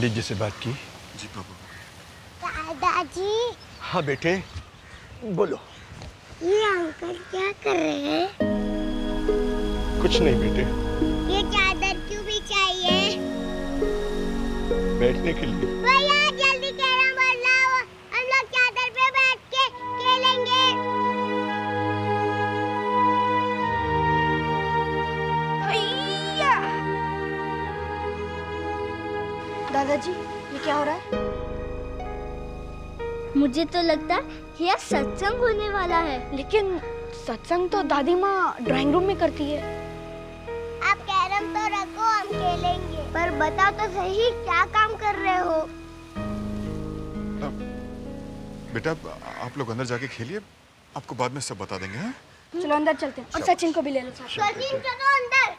पंडित जी से बात की? जी पापा। दादाजी। हाँ बेटे, बोलो। ये अंकल क्या कर रहे हैं? कुछ नहीं बेटे। ये चादर क्यों बिछाई है? बैठने के लिए। भैया जल्दी कैरम बोर्ड लाओ, हम लोग चादर पे बैठ के खेलेंगे। भैया। दादाजी ये क्या हो रहा है? मुझे तो लगता है यह सत्संग होने वाला है। लेकिन सत्संग तो दादी माँ ड्राइंग रूम में करती है। आप कैरम तो रखो, हम खेलेंगे। पर बताओ तो सही, क्या काम कर रहे हो? बेटा आप लोग अंदर जाके खेलिए, आपको बाद में सब बता देंगे। हाँ चलो अंदर चलते हैं और सचिन को भी ले लो साथ। सचिन चलो अंदर।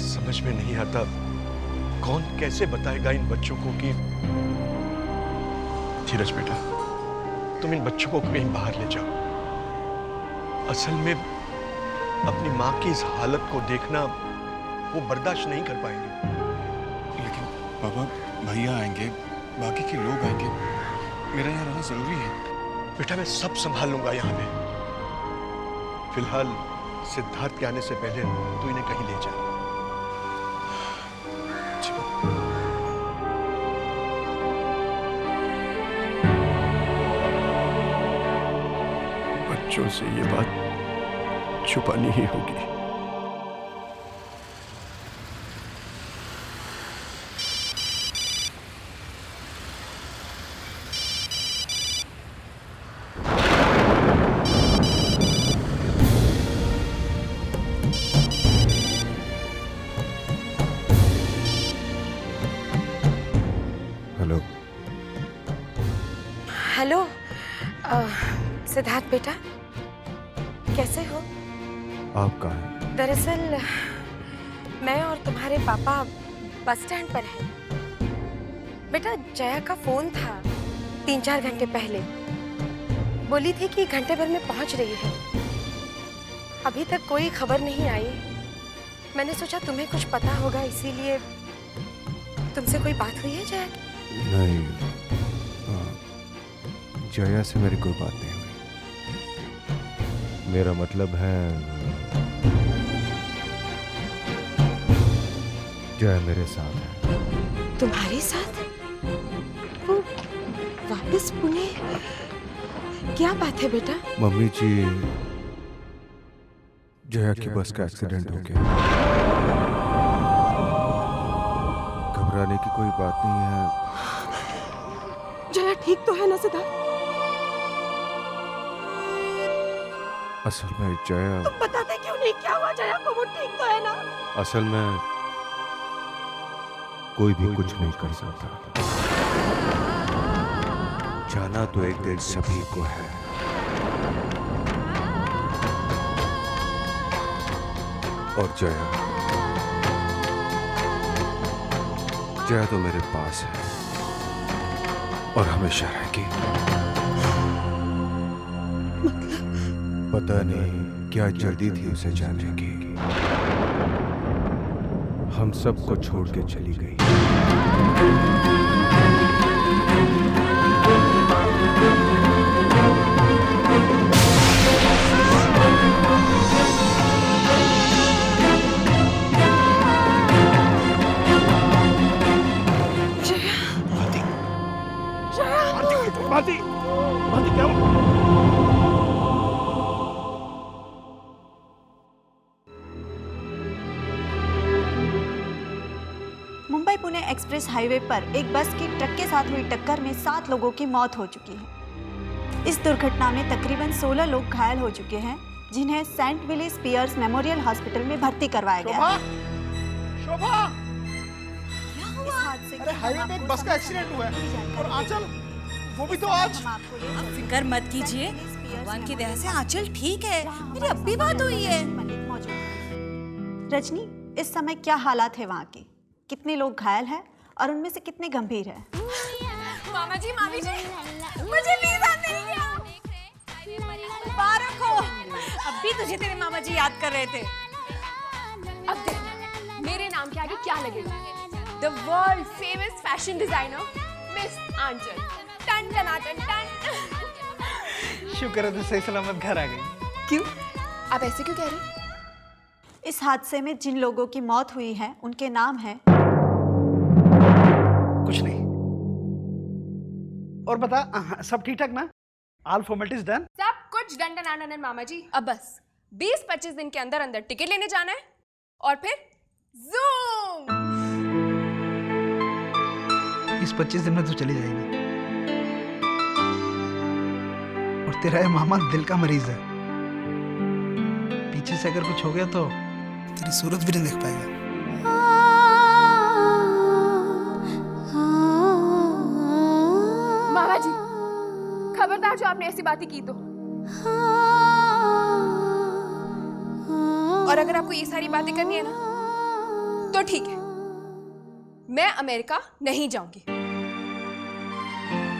समझ में नहीं आता कौन कैसे बताएगा इन बच्चों को कि धीरज बेटा, तुम इन बच्चों को कहीं बाहर ले जाओ। असल में अपनी माँ की इस हालत को देखना वो बर्दाश्त नहीं कर पाएंगे। लेकिन पापा भैया आएंगे, बाकी के लोग आएंगे, मेरा यहाँ रहना जरूरी है। बेटा मैं सब संभाल लूंगा यहाँ पे। फिलहाल सिद्धार्थ के आने से पहले तू इन्हें कहीं ले जा। बच्चों से ये बात छुपानी ही होगी। हेलो। हेलो सिद्धार्थ बेटा, कैसे हो? आप कहाँ हैं? दरअसल मैं और तुम्हारे पापा बस स्टैंड पर हैं। बेटा जया का फोन था 3-4 घंटे पहले, बोली थी कि घंटे भर में पहुंच रही है। अभी तक कोई खबर नहीं आई। मैंने सोचा तुम्हें कुछ पता होगा, इसीलिए तुमसे कोई बात हुई है जया की? नहीं, जया से मेरी कोई बात नहीं हुई। मेरा मतलब है जया मेरे साथ है। तुम्हारे साथ? वो वापस पुणे? क्या बात है बेटा? मम्मी जी, जया की बस का एक्सीडेंट हो गया। घबराने की कोई बात नहीं है। जया ठीक तो है ना सिद्धार्थ? असल में जया, तुम बताते क्यों नहीं क्या हुआ जया को? वो ठीक तो है ना? असल में कोई भी कुछ नहीं कर सकता। जाना तो एक दिन सभी को है। और जया तो मेरे पास है और हमेशा रहेगी। पता नहीं क्या जल्दी थी उसे जाने की। हम सबको छोड़ के चली गई। क्या हुआ? मुंबई पुणे एक्सप्रेस हाईवे पर एक बस की ट्रक के साथ हुई टक्कर में 7 लोगों की मौत हो चुकी है। इस दुर्घटना में तकरीबन 16 लोग घायल हो चुके हैं, जिन्हें Saint Willis Pierce Memorial Hospital में भर्ती करवाया गया है। शोभा! इस हादसे अरे हाईवे पे एक बस का एक्सीडेंट हुआ है और आंचल, वो भी तो आज। आप फिक्र मत कीजिए, भगवान की दया से आंचल ठीक है। मेरी अब भी बात हुई है। रजनी, इस समय क्या हालात है वहाँ की? कितने लोग घायल हैं और उनमें से कितने गंभीर हैं? मामा जी, मामी जी, मुझे वीजा मिल गया। मुबारक हो। अब भी तुझे तेरे मामा जी याद कर रहे थे। अब देख, के आगे क्या लगेगा? The world famous fashion designer Miss Anchal. टन टन टन टन। शुक्र है तू सही सलामत घर आ गई। क्यों? आप ऐसे क्यों कह रहे हैं? इस हादसे में जिन लोगों की मौत हुई है उनके नाम हैं। कुछ नहीं। और बता सब ठीक ठाक ना? All formalities done? सब कुछ डन डन डन मामा जी। अब बस 20-25 दिन के अंदर अंदर टिकट लेने जाना है और फिर जूम। 20-25 दिन में तू चली जाएगी और तेरा ये मामा दिल का मरीज है। पीछे से अगर कुछ हो गया तो तेरी सूरत भी नहीं देख पाएगा। मामा जी खबरदार जो आपने ऐसी बातें की तो। और अगर आपको ये सारी बातें करनी है ना तो ठीक है, मैं अमेरिका नहीं जाऊंगी।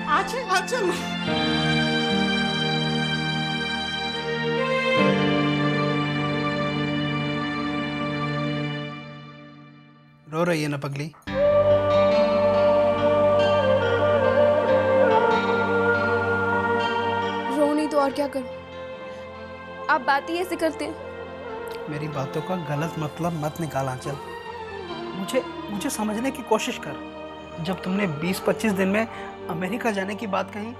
आंचल रो रही है ना पगली? रो नहीं तो और क्या करूं? आप बात ही ऐसे करते हैं। मेरी बातों का गलत मतलब मत निकाल आंचल। मुझे समझने की कोशिश कर। जब तुमने 20-25 दिन में अमेरिका जाने की बात कही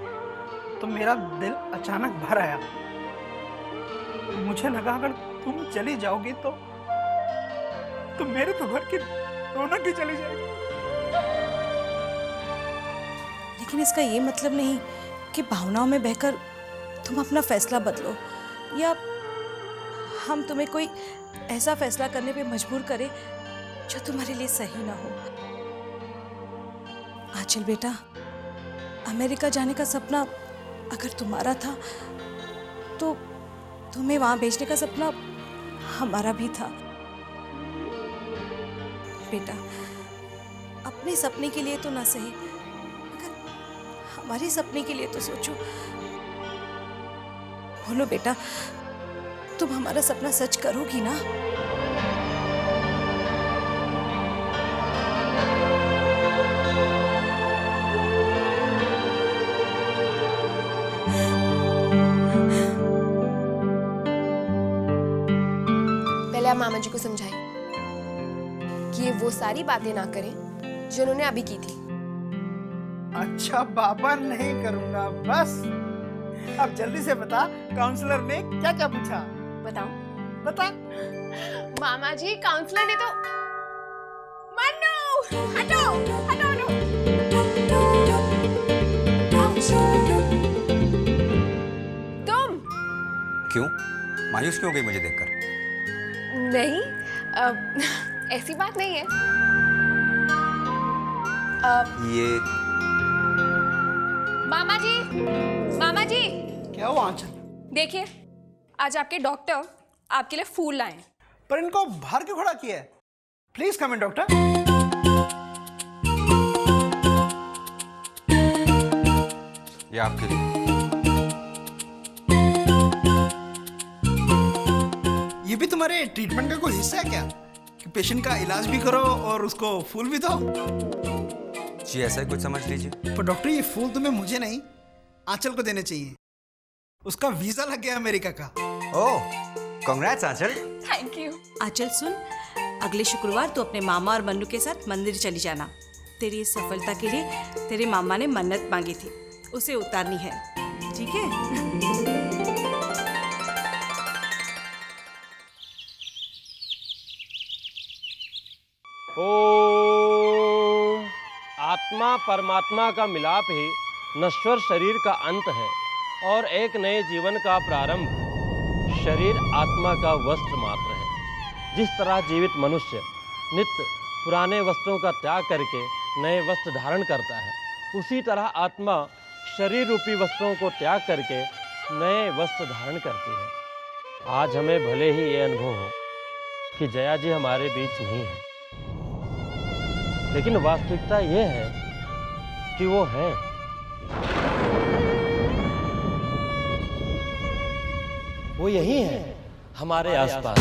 तो मेरा दिल अचानक भर आया। मुझे लगा अगर तुम चली जाओगी तो मेरे तो घर की रौनक ही चली जाएगी। लेकिन इसका ये मतलब नहीं कि भावनाओं में बहकर तुम अपना फैसला बदलो या हम तुम्हें कोई ऐसा फैसला करने पे मजबूर करें जो तुम्हारे लिए सही ना हो। आंचल बेटा, अमेरिका जाने का सपना अगर तुम्हारा था तो तुम्हें वहां भेजने का सपना हमारा भी था। बेटा, अपने सपने के लिए तो ना सही मगर हमारे सपने के लिए तो सोचो। बोलो बेटा, तुम हमारा सपना सच करोगी ना? पहले आप मामा जी को समझाएं कि ये वो सारी बातें ना करें जो उन्होंने अभी की थी। अच्छा बाबा, नहीं करूंगा बस। अब जल्दी से बता, काउंसलर ने क्या क्या पूछा? बताओ। बता। मामा जी, काउंसलर ने तो मन्नू हटो हटो हटो। तुम क्यों? मायूस क्यों हो गई मुझे देखकर? नहीं, ऐसी बात नहीं है। ये मामा जी क्या हुआ आंचल? देखिए, आज आपके डॉक्टर आपके लिए फूल लाए हैं। पर इनको बाहर क्यों खड़ा किया है? Please come in doctor. ये आपके लिए। ये भी तुम्हारे ट्रीटमेंट का कोई हिस्सा है क्या कि पेशेंट का इलाज भी करो और उसको फूल भी दो? जी ऐसा ही कुछ समझ लीजिए। पर डॉक्टर, ये फूल तुम्हें मुझे नहीं आंचल को देने चाहिए। उसका वीजा लग गया अमेरिका का। ओह, कांग्रेट्स आंचल। Thank you. आंचल सुन, अगले शुक्रवार तू अपने मामा और मन्नू के साथ मंदिर चली जाना। तेरी इस सफलता के लिए तेरे मामा ने मन्नत मांगी थी, उसे उतारनी है, ठीक है? ओम। आत्मा परमात्मा का मिलाप ही नश्वर शरीर का अंत है और एक नए जीवन का प्रारंभ। शरीर आत्मा का वस्त्र मात्र है। जिस तरह जीवित मनुष्य नित्य पुराने वस्त्रों का त्याग करके नए वस्त्र धारण करता है, उसी तरह आत्मा शरीर रूपी वस्त्रों को त्याग करके नए वस्त्र धारण करती है। आज हमें भले ही ये अनुभव हो कि जया जी हमारे बीच नहीं है, लेकिन वास्तविकता ये है कि वो है। वो यही है, हमारे आसपास।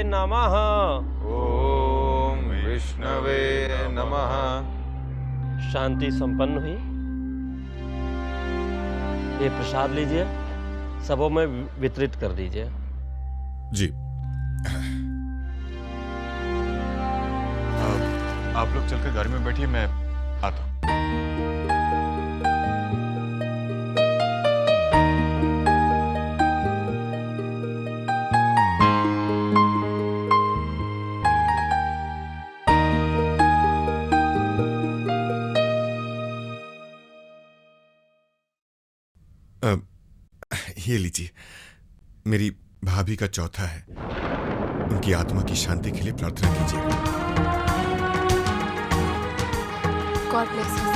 नमः। ओम विष्णवे नमः। शांति संपन्न हुई। ये प्रसाद लीजिए, सबों में वितरित कर दीजिए। जी। आप लोग चलकर गाड़ी में बैठिए, मैं आता हूँ। ये लीजिए, मेरी भाभी का चौथा है। उनकी आत्मा की शांति के लिए प्रार्थना कीजिएगा। God bless you.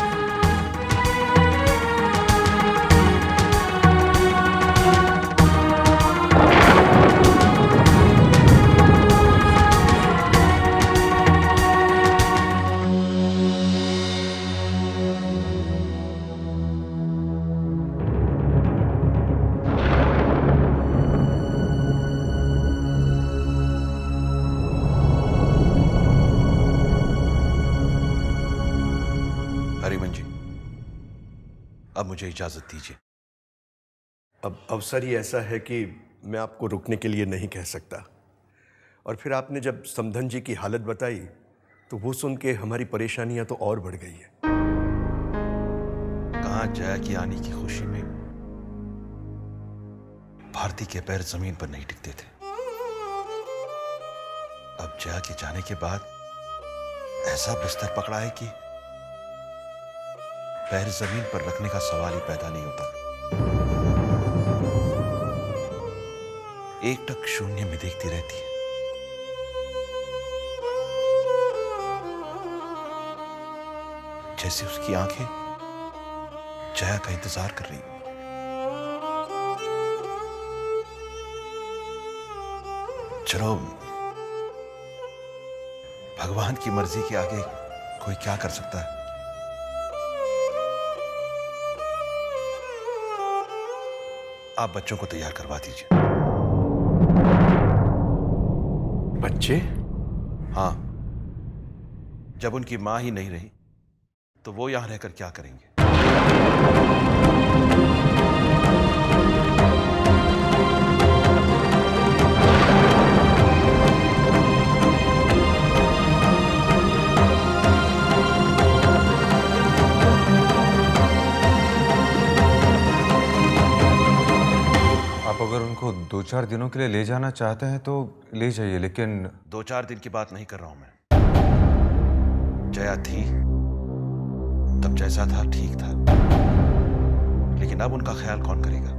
Hariman ji, अब मुझे इजाजत दीजिए। अब अवसर ही ऐसा है कि मैं आपको रुकने के लिए नहीं कह सकता। और फिर आपने जब समधन जी की हालत बताई तो वो सुन के हमारी परेशानियां तो और बढ़ गई है। कहाँ जया की आने की खुशी में भारती के पैर जमीन पर नहीं टिकते थे। अब जया के जाने के बाद ऐसा बिस्तर पकड़ा है कि पैर जमीन पर रखने का सवाल ही पैदा नहीं होता। एक टक शून्य में देखती रहती है। जैसे उसकी आंखें जया का इंतजार कर रही हो। चलो, भगवान की मर्जी के आगे कोई क्या कर सकता है। आप बच्चों को तैयार करवा दीजिए। बच्चे? हाँ, जब उनकी मां ही नहीं रही तो वो यहां रहकर क्या करेंगे। आप अगर उनको 2-4 दिनों के लिए ले जाना चाहते हैं तो ले जाइए, लेकिन 2-4 दिन की बात नहीं कर रहा हूं मैं। जया थी तब जैसा था ठीक था, लेकिन अब उनका ख्याल कौन करेगा।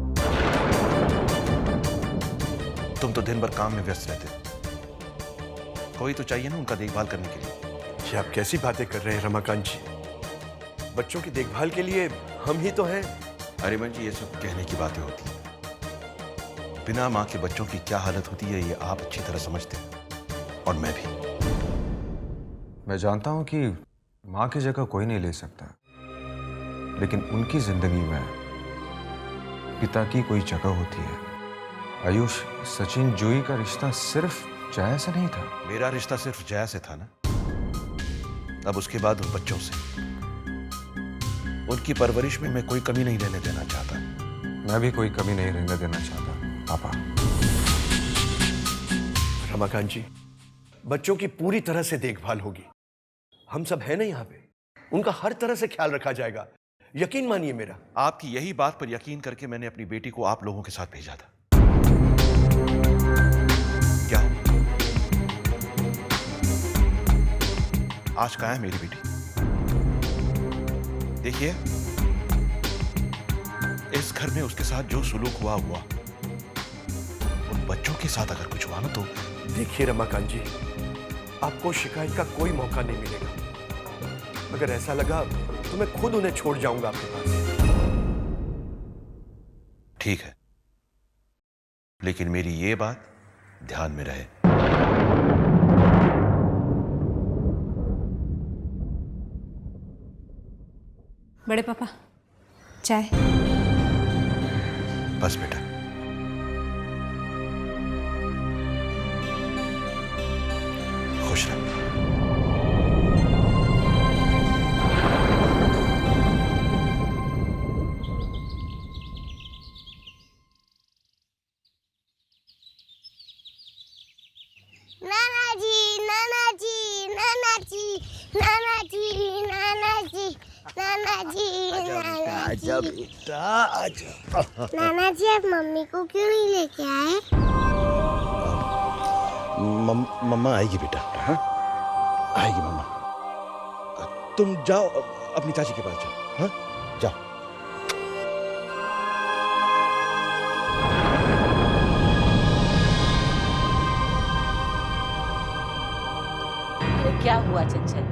तुम तो दिन भर काम में व्यस्त रहते हो, कोई तो चाहिए ना उनका देखभाल करने के लिए। ये आप कैसी बातें कर रहे हैं रमाकांत जी? बच्चों की देखभाल के लिए हम ही तो हैं। हरिमन जी, ये सब कहने की बातें होती हैं। बिना मां के बच्चों की क्या हालत होती है ये आप अच्छी तरह समझते हैं, और मैं भी। मैं जानता हूं कि मां की जगह कोई नहीं ले सकता, लेकिन उनकी जिंदगी में पिता की कोई जगह होती है। आयुष, सचिन, जूही का रिश्ता सिर्फ जया से नहीं था। मेरा रिश्ता सिर्फ जया से था ना। अब उसके बाद उन बच्चों से, उनकी परवरिश में मैं कोई कमी नहीं रहने देना चाहता। मैं भी कोई कमी नहीं रहने देना चाहता पापा। रमाकांत जी, बच्चों की पूरी तरह से देखभाल होगी। हम सब हैं ना यहाँ पे, उनका हर तरह से ख्याल रखा जाएगा। यकीन मानिए मेरा। आपकी यही बात पर यकीन करके मैंने अपनी बेटी को आप लोगों के साथ भेजा था। क्या आज कहाँ है मेरी बेटी? देखिए, इस घर में उसके साथ जो सुलूक हुआ उन बच्चों के साथ अगर कुछ हुआ ना तो। देखिए रमाकांत जी, आपको शिकायत का कोई मौका नहीं मिलेगा। अगर ऐसा लगा तो मैं खुद उन्हें छोड़ जाऊंगा आपके पास। ठीक है, लेकिन मेरी ये बात ध्यान में रहे। बड़े पापा, चाय। बस बेटा, खुश रह। नाना जी, नाना जी, नाना जी, नाना जी, नाना जी, नाना जी, नाना जी। आजा बेटा आजा। नाना जी, आप मम्मी को क्यों नहीं लेके आए? मम्मा आएगी बेटा। हाँ, आएगी मम्मा। तुम जाओ अपनी चाची के पास जाओ। हाँ, जाओ। क्या हुआ चंचल?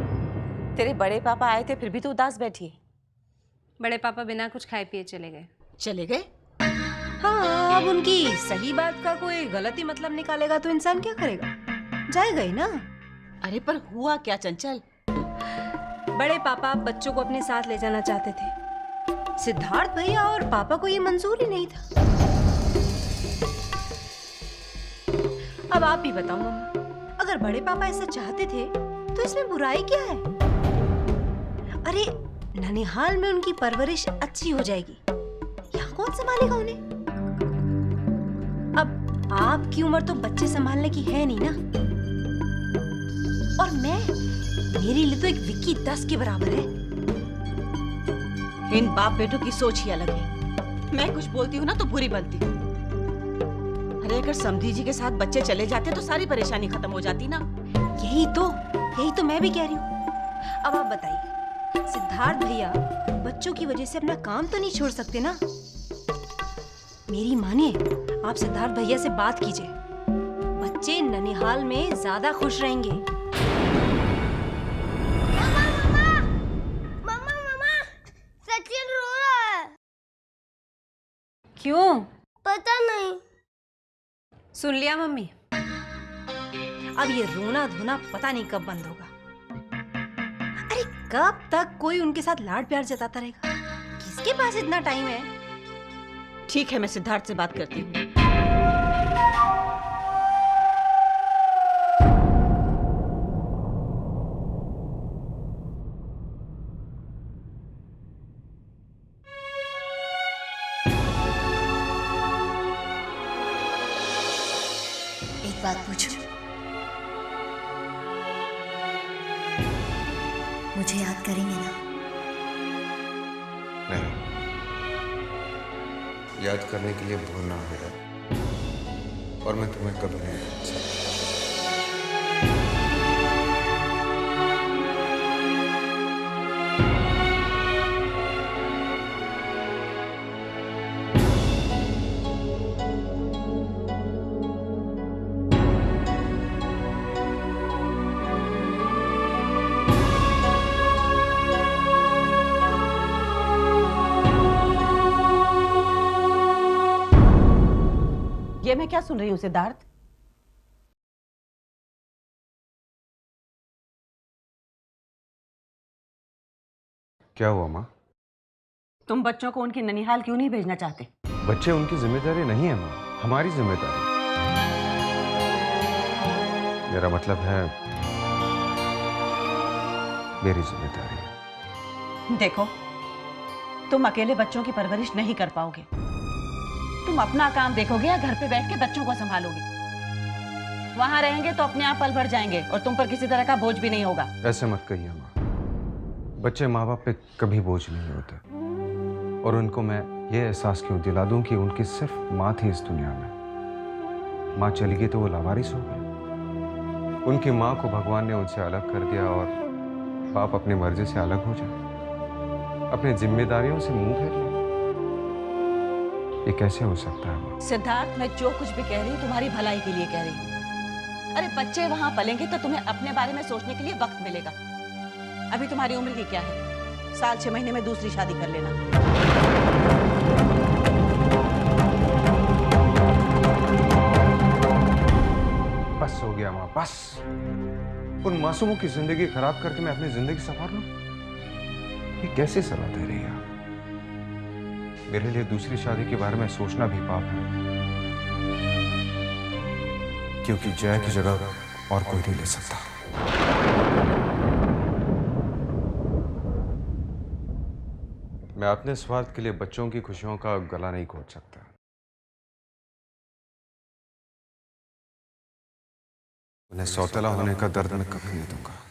तेरे बड़े पापा आए थे फिर भी तो उदास बैठी है। बड़े पापा बिना कुछ खाए पिए चले गए। चले गए? हाँ, अब उनकी सही बात का कोई गलत ही मतलब निकालेगा तो इंसान क्या करेगा? जाएगा ही ना। अरे पर हुआ क्या चंचल? बड़े पापा बच्चों को अपने साथ ले जाना चाहते थे। सिद्धार्थ भैया और पापा को ये मंजूर ही नहीं था। अब आप ही बताओ मम्मा, अगर बड़े पापा ऐसा चाहते थे तो इसमें बुराई क्या है? अरे ननिहाल में उनकी परवरिश अच्छी हो जाएगी, यहाँ कौन संभालेगा उन्हें? अब आपकी उम्र तो बच्चे संभालने की है नहीं ना, और मेरे लिए तो एक विक्की 10 के बराबर है। इन बाप बेटों की सोच ही अलग है। मैं कुछ बोलती हूँ ना तो बुरी बनती हूँ। अरे अगर समधी जी के साथ बच्चे चले जाते तो सारी परेशानी खत्म हो जाती ना। यही तो मैं भी कह रही हूँ। अब आप बताइए, सिद्धार्थ भैया बच्चों की वजह से अपना काम तो नहीं छोड़ सकते ना? मेरी मानिए, आप सिद्धार्थ भैया से बात कीजिए, बच्चे ननिहाल में ज्यादा खुश रहेंगे। मम्मा, सचिन रो रहा है। क्यों? पता नहीं। सुन लिया मम्मी, अब ये रोना धोना पता नहीं कब बंद होगा। अरे कब तक कोई उनके साथ लाड प्यार जताता रहेगा? किसके पास इतना टाइम है? ठीक है, मैं सिद्धार्थ से बात करती हूँ। एक बात पूछूं? मुझे याद करेंगे ना? नहीं, याद करने के लिए भूलना होगा, और मैं तुम्हें कभी नहीं भूल सकता। ये मैं क्या सुन रही हूँ सिद्धार्थ? क्या हुआ माँ? तुम बच्चों को उनकी ननिहाल क्यों नहीं भेजना चाहते? बच्चे उनकी जिम्मेदारी नहीं है माँ, हमारी जिम्मेदारी। मेरा मतलब है मेरी जिम्मेदारी है। देखो, तुम अकेले बच्चों की परवरिश नहीं कर पाओगे। तुम अपना काम देखोगे या घर पे बैठ के बच्चों को संभालोगे? वहां रहेंगे तो अपने आप पल भर जाएंगे और तुम पर किसी तरह का बोझ भी नहीं होगा। ऐसे मत कहिए माँ, बच्चे माँ बाप पे कभी बोझ नहीं होते, और उनको मैं ये एहसास क्यों दिला दूं कि उनकी सिर्फ माँ थी इस दुनिया में। माँ चली गई तो वो लावारिस हो गए। उनकी माँ को भगवान ने उनसे अलग कर दिया और बाप अपनी मर्जी से अलग हो जाए, अपनी जिम्मेदारियों से मुंह फेर ले। ये कैसे हो सकता है माँ? सिद्धार्थ, मैं जो कुछ भी कह रही हूँ तुम्हारी भलाई के लिए कह रही हूँ। अरे बच्चे वहां पलेंगे तो तुम्हें अपने बारे में सोचने के लिए वक्त मिलेगा। अभी तुम्हारी उम्र की क्या है? 6 महीने में दूसरी शादी कर लेना। बस हो गया माँ, बस। उन मासूमों की जिंदगी खराब करके मैं अपनी जिंदगी संवार लूं? ये कैसे सलाह दे रही है आप? मेरे लिए दूसरी शादी के बारे में सोचना भी पाप है, क्योंकि जय की जगह और कोई नहीं ले सकता। मैं अपने स्वार्थ के लिए बच्चों की खुशियों का गला नहीं घोट सकता। उन्हें सौतेला होने का दर्द मैं कभी नहीं दूंगा।